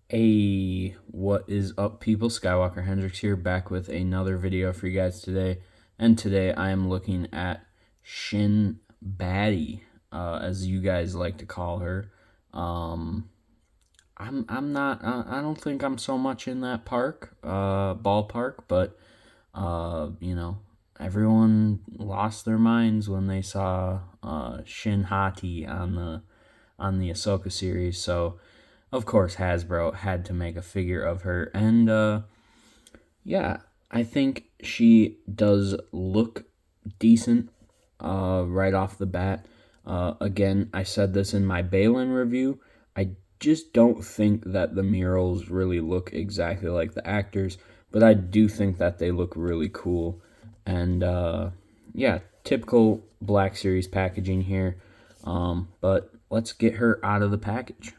Hey, what is up, people? Skywalker Hendrix here, back with another video for you guys today. And today I am looking at Shin Hati, as you guys like to call her. Um, I'm not. I don't think I'm so much in that ballpark, but you know, everyone lost their minds when they saw Shin Hati on the Ahsoka series. So of course Hasbro had to make a figure of her, and yeah, I think she does look decent right off the bat. Again, I said this in my Balin review. I just don't think that the murals really look exactly like the actors, but I do think that they look really cool. And yeah, typical Black Series packaging here. But let's get her out of the package.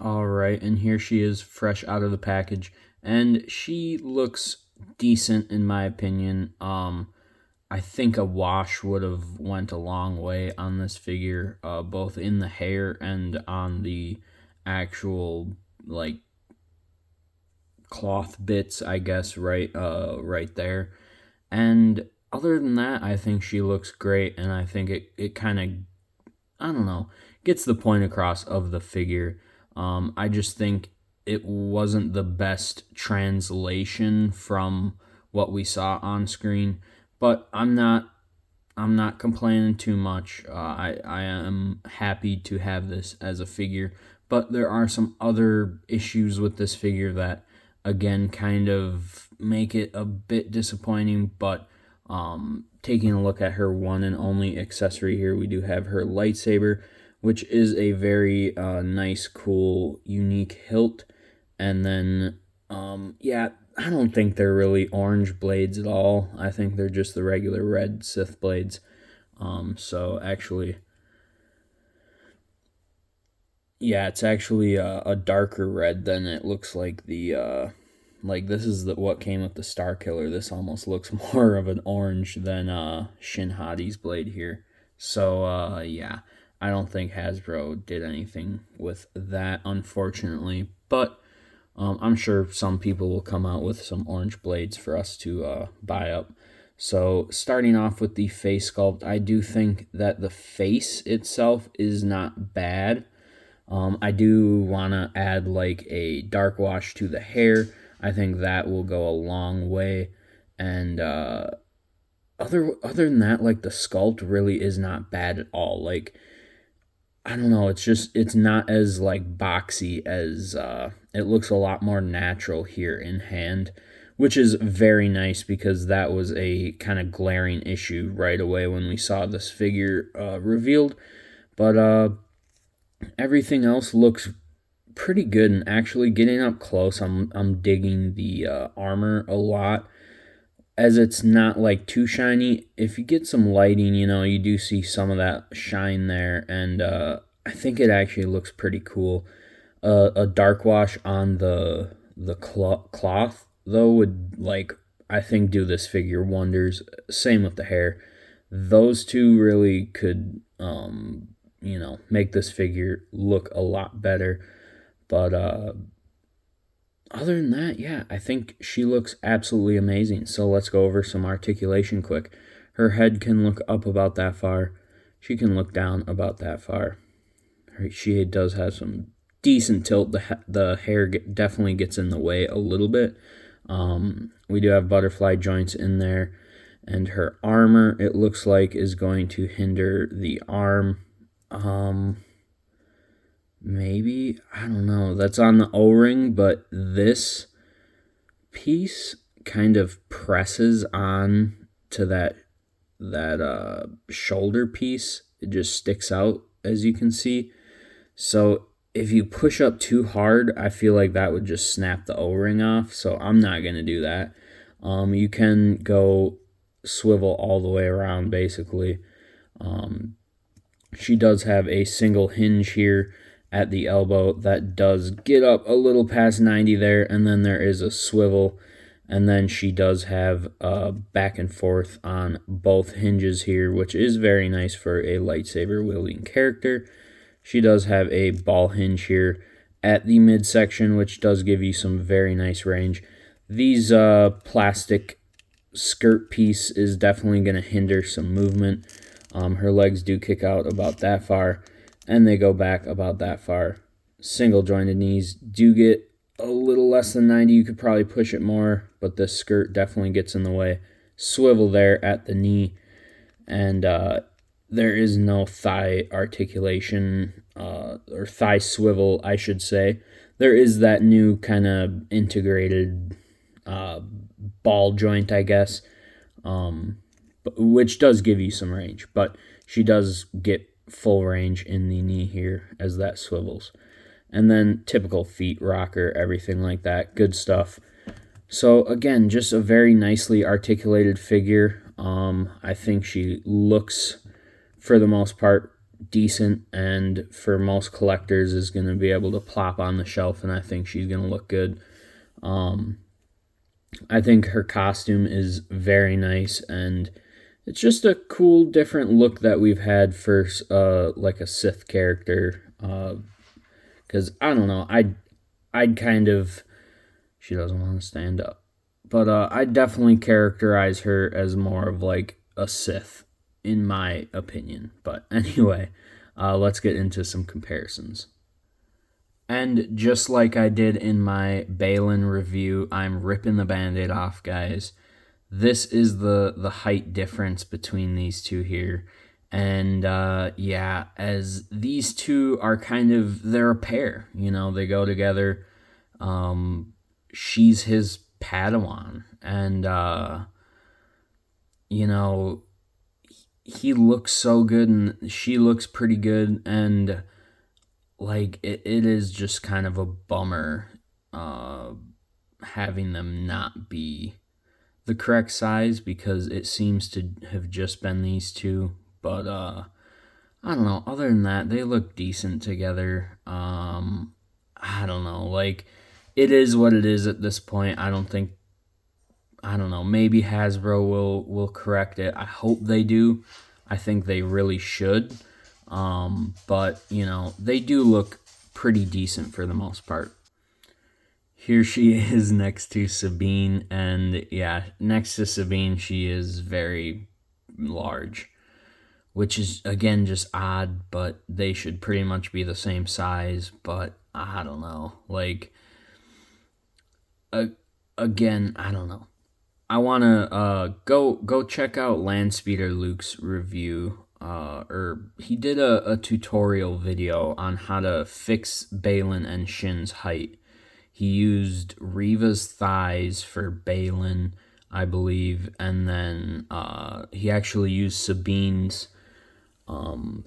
All right, and here she is fresh out of the package, and she looks decent in my opinion. I think a wash would have went a long way on this figure, both in the hair and on the actual like cloth bits, I guess, right there. And other than that, I think she looks great, and I think it kind of, I don't know, gets the point across of the figure. I just think it wasn't the best translation from what we saw on screen, but I'm not complaining too much. I am happy to have this as a figure, but there are some other issues with this figure that again kind of make it a bit disappointing. But taking a look at her one and only accessory here, we do have her lightsaber, which is a very nice, cool, unique hilt. And then, yeah, I don't think they're really orange blades at all. I think they're just the regular red Sith blades. So actually, yeah, it's actually a darker red than it looks like like this is what came with the Star Killer. This almost looks more of an orange than Shin Hati's blade here. So yeah, I don't think Hasbro did anything with that, unfortunately. But I'm sure some people will come out with some orange blades for us to buy up. So starting off with the face sculpt, I do think that the face itself is not bad. I do want to add like a dark wash to the hair. I think that will go a long way. And other than that, like the sculpt really is not bad at all. Like, I don't know, it's not as like boxy as it looks a lot more natural here in hand, which is very nice because that was a kind of glaring issue right away when we saw this figure revealed. But everything else looks pretty good, and actually getting up close, I'm digging the armor a lot, as it's not like too shiny. If you get some lighting, you do see some of that shine there, and I think it actually looks pretty cool. A dark wash on the cloth though would, like, I think do this figure wonders. Same with the hair. Those two really could make this figure look a lot better. But other than that, yeah, I think she looks absolutely amazing. So let's go over some articulation quick. Her head can look up about that far. She can look down about that far. She does have some decent tilt. The hair definitely gets in the way a little bit. We do have butterfly joints in there. And her armor, it looks like, is going to hinder the arm. Maybe, I don't know. That's on the O-ring, but this piece kind of presses on to that shoulder piece. It just sticks out, as you can see. So if you push up too hard, I feel like that would just snap the O-ring off. So I'm not gonna do that. You can go swivel all the way around, basically. She does have a single hinge here at the elbow that does get up a little past 90 there, and then there is a swivel, and then she does have back and forth on both hinges here, which is very nice for a lightsaber wielding character. She does have a ball hinge here, at the midsection, which does give you some very nice range. These plastic skirt piece is definitely going to hinder some movement. Her legs do kick out about that far, and they go back about that far. Single jointed knees do get a little less than 90. You could probably push it more, but the skirt definitely gets in the way. Swivel there at the knee, and there is no thigh articulation, or thigh swivel, I should say. There is that new kind of integrated ball joint, I guess, which does give you some range, but she does get full range in the knee here as that swivels. And then typical feet rocker, everything like that, good stuff. So again, just a very nicely articulated figure. I think she looks, for the most part, decent, and for most collectors is going to be able to plop on the shelf, and I think she's going to look good. I think her costume is very nice, and it's just a cool, different look that we've had for like a Sith character. Because I don't know, I'd kind of, she doesn't want to stand up, but I'd definitely characterize her as more of like a Sith, in my opinion. But anyway, let's get into some comparisons. And just like I did in my Balin review, I'm ripping the Band-Aid off, guys. This is the height difference between these two here. And yeah, as these two are kind of, they're a pair. You know, they go together. She's his Padawan. And, you know, he looks so good and she looks pretty good. And like it is just kind of a bummer having them not be the correct size, because it seems to have just been these two. But I don't know, other than that, they look decent together. I don't know, like, it is what it is at this point. I don't know, maybe Hasbro will correct it. I hope they do. I think they really should. But, you know, they do look pretty decent for the most part. Here she is next to Sabine, and yeah, next to Sabine, she is very large, which is, again, just odd, but they should pretty much be the same size. But I don't know, like, again, I don't know. I want to go check out Landspeeder Luke's review. Or he did a tutorial video on how to fix Balin and Shin's height. He used Reva's thighs for Balin, I believe, and then he actually used Sabine's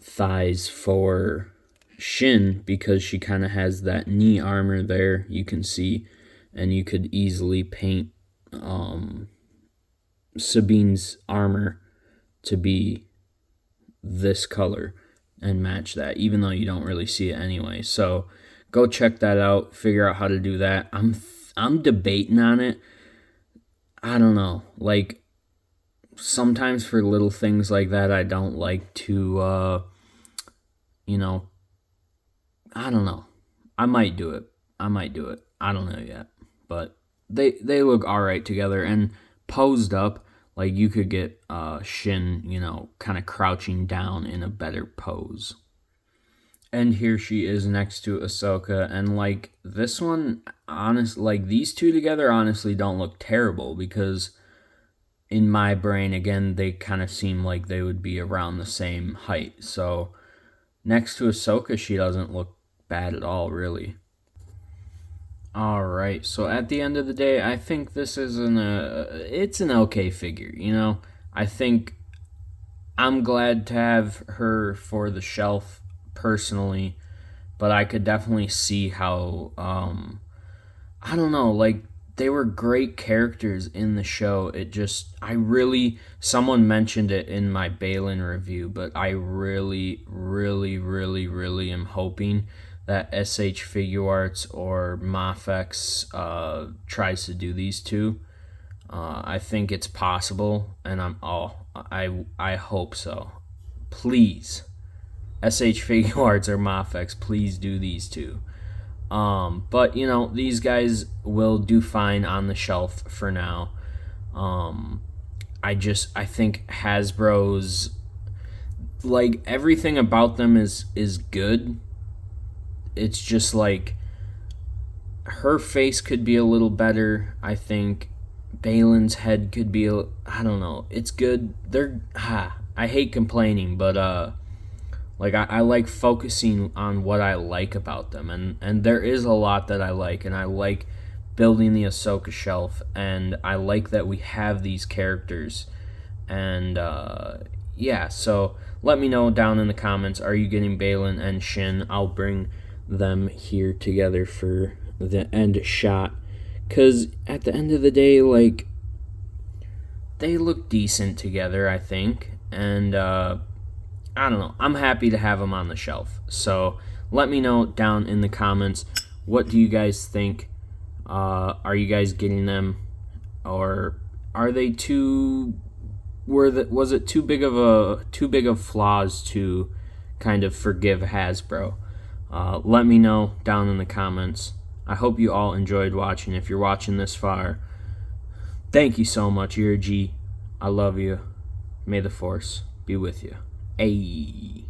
thighs for Shin, because she kind of has that knee armor there, you can see, and you could easily paint Sabine's armor to be this color and match that, even though you don't really see it anyway. So go check that out, figure out how to do that. I'm debating on it. I don't know, like, sometimes for little things like that, I don't like to you know, I don't know, I might do it. I don't know yet, but they look all right together, and posed up, like, you could get Shin, you know, kind of crouching down in a better pose. And here she is next to Ahsoka, and like, this one, like, these two together honestly don't look terrible, because in my brain, again, they kind of seem like they would be around the same height. So next to Ahsoka, she doesn't look bad at all, really. Alright, so at the end of the day, I think this is it's an okay figure, you know? I think I'm glad to have her for the shelf, personally, but I could definitely see how, I don't know, like, they were great characters in the show. Someone mentioned it in my Balin review, but I really, really, really, really am hoping that SH Figuarts or Mafex tries to do these two. I think it's possible, and I hope so. Please, SH Figuarts or Mafex, please do these two. But you know, these guys will do fine on the shelf for now. I think Hasbro's, like, everything about them is good. It's just like her face could be a little better. I think Balin's head could be I don't know. It's good. I hate complaining, but like I like focusing on what I like about them, and there is a lot that I like, and I like building the Ahsoka shelf, and I like that we have these characters, and yeah. So let me know down in the comments. Are you getting Balin and Shin? I'll bring them here together for the end shot, because at the end of the day, like, they look decent together, I think, and I don't know. I'm happy to have them on the shelf. So let me know down in the comments. What do you guys think? Are you guys getting them, or are they too? Was it too big of flaws to kind of forgive Hasbro? Let me know down in the comments. I hope you all enjoyed watching. If you're watching this far, thank you so much. You're a G. I love you. May the Force be with you. Ayy.